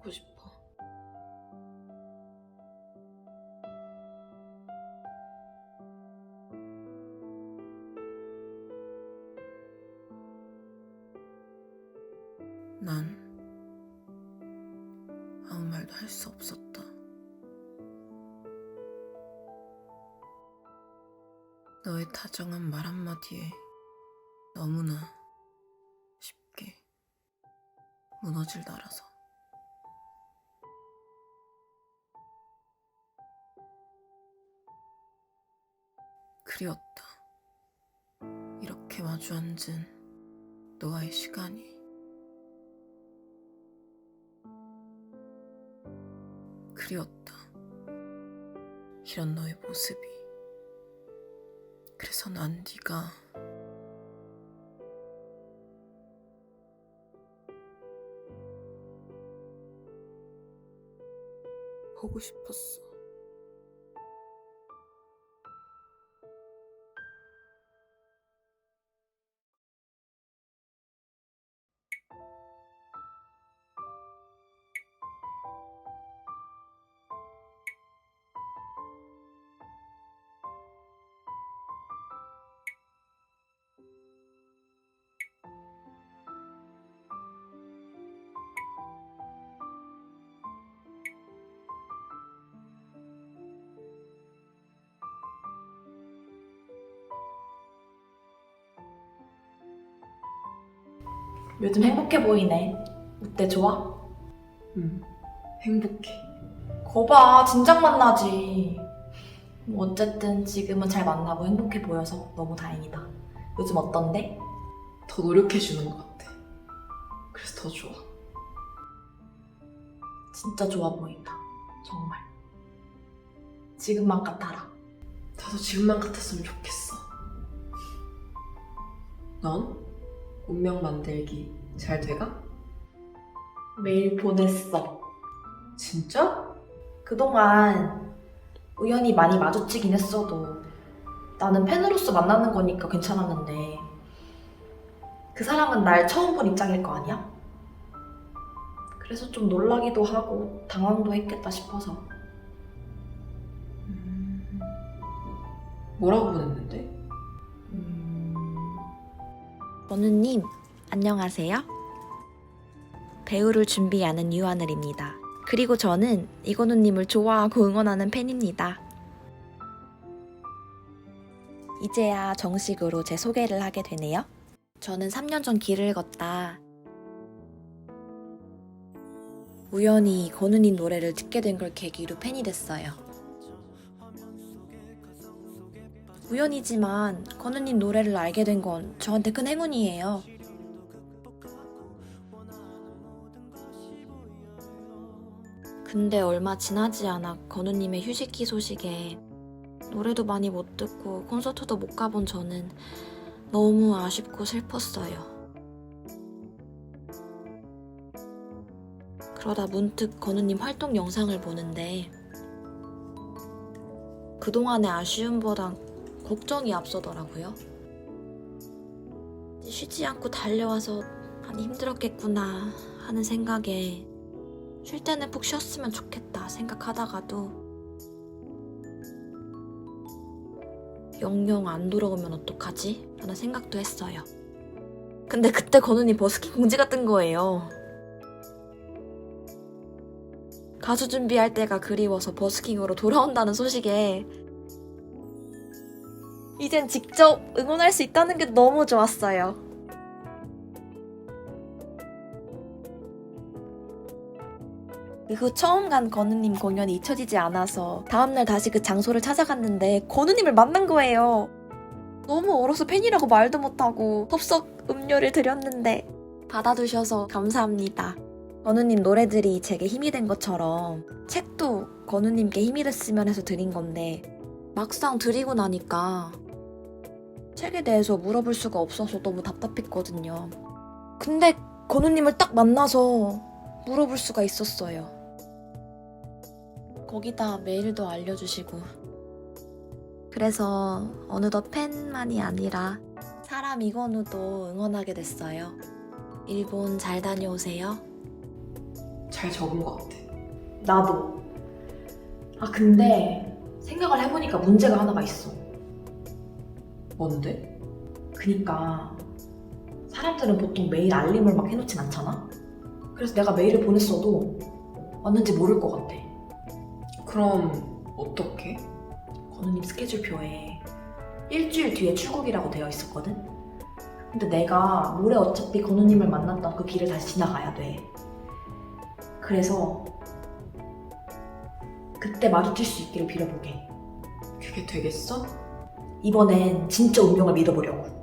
받고 싶어. 난 아무 말도 할 수 없었다. 너의 다정한 말 한마디에 너무나 쉽게 무너질 나라서. 그리웠다. 이렇게 마주 앉은 너와의 시간이. 그리웠다. 이런 너의 모습이. 그래서 난 네가 보고 싶었어. 요즘 행복해 보이네. 어때, 좋아? 행복해. 거봐, 진작 만나지. 뭐 어쨌든 지금은 잘 만나고 행복해 보여서 너무 다행이다. 요즘 어떤데? 더 노력해주는 것 같아. 그래서 더 좋아. 진짜 좋아 보인다. 정말. 지금만 같아라. 나도 지금만 같았으면 좋겠어. 넌? 운명 만들기 잘 돼가? 메일 보냈어. 진짜? 그동안 우연히 많이 마주치긴 했어도 나는 팬으로서 만나는 거니까 괜찮았는데 그 사람은 날 처음 본 입장일 거 아니야? 그래서 좀 놀라기도 하고 당황도 했겠다 싶어서. 뭐라고 보냈는데? 원우님, 안녕하세요. 배우를 준비하는 유하늘입니다. 그리고 저는 이건우님을 좋아하고 응원하는 팬입니다. 이제야 정식으로 제 소개를 하게 되네요. 저는 3년 전 길을 걷다 우연히 건우님 노래를 듣게 된 걸 계기로 팬이 됐어요. 우연이지만 건우님 노래를 알게 된 건 저한테 큰 행운이에요. 근데 얼마 지나지 않아 건우님의 휴식기 소식에 노래도 많이 못 듣고 콘서트도 못 가본 저는 너무 아쉽고 슬펐어요. 그러다 문득 건우님 활동 영상을 보는데 그동안의 아쉬움보단 걱정이 앞서더라고요. 쉬지 않고 달려와서 많이 힘들었겠구나 하는 생각에 쉴 때는 푹 쉬었으면 좋겠다 생각하다가도 영영 안 돌아오면 어떡하지? 라는 생각도 했어요. 근데 그때 건우님 버스킹 공지가 뜬 거예요. 가수 준비할 때가 그리워서 버스킹으로 돌아온다는 소식에 이젠 직접 응원할 수 있다는 게 너무 좋았어요. 그 후 처음 간 건우님 공연이 잊혀지지 않아서 다음날 다시 그 장소를 찾아갔는데 건우님을 만난 거예요. 너무 얼어서 팬이라고 말도 못하고 섭섭 음료를 드렸는데 받아두셔서 감사합니다. 건우님 노래들이 제게 힘이 된 것처럼 책도 건우님께 힘이 됐으면 해서 드린 건데 막상 드리고 나니까 책에 대해서 물어볼 수가 없어서 너무 답답했거든요. 근데 건우님을 딱 만나서 물어볼 수가 있었어요. 거기다 메일도 알려주시고. 그래서 어느덧 팬만이 아니라 사람 이건우도 응원하게 됐어요. 일본 잘 다녀오세요. 잘 적은 것 같아. 나도. 아, 근데 생각을 해보니까 문제가 하나가 있어. 뭔데? 그니까 사람들은 보통 메일 알림을 막 해놓진 않잖아? 그래서 내가 메일을 보냈어도 왔는지 모를 것 같아. 그럼 어떡해? 건우님 스케줄표에 일주일 뒤에 출국이라고 되어 있었거든? 근데 내가 모레 어차피 건우님을 만났던 그 길을 다시 지나가야 돼. 그래서 그때 마주칠 수 있기를 빌어보게. 그게 되겠어? 이번엔 진짜 운명을 믿어보려고.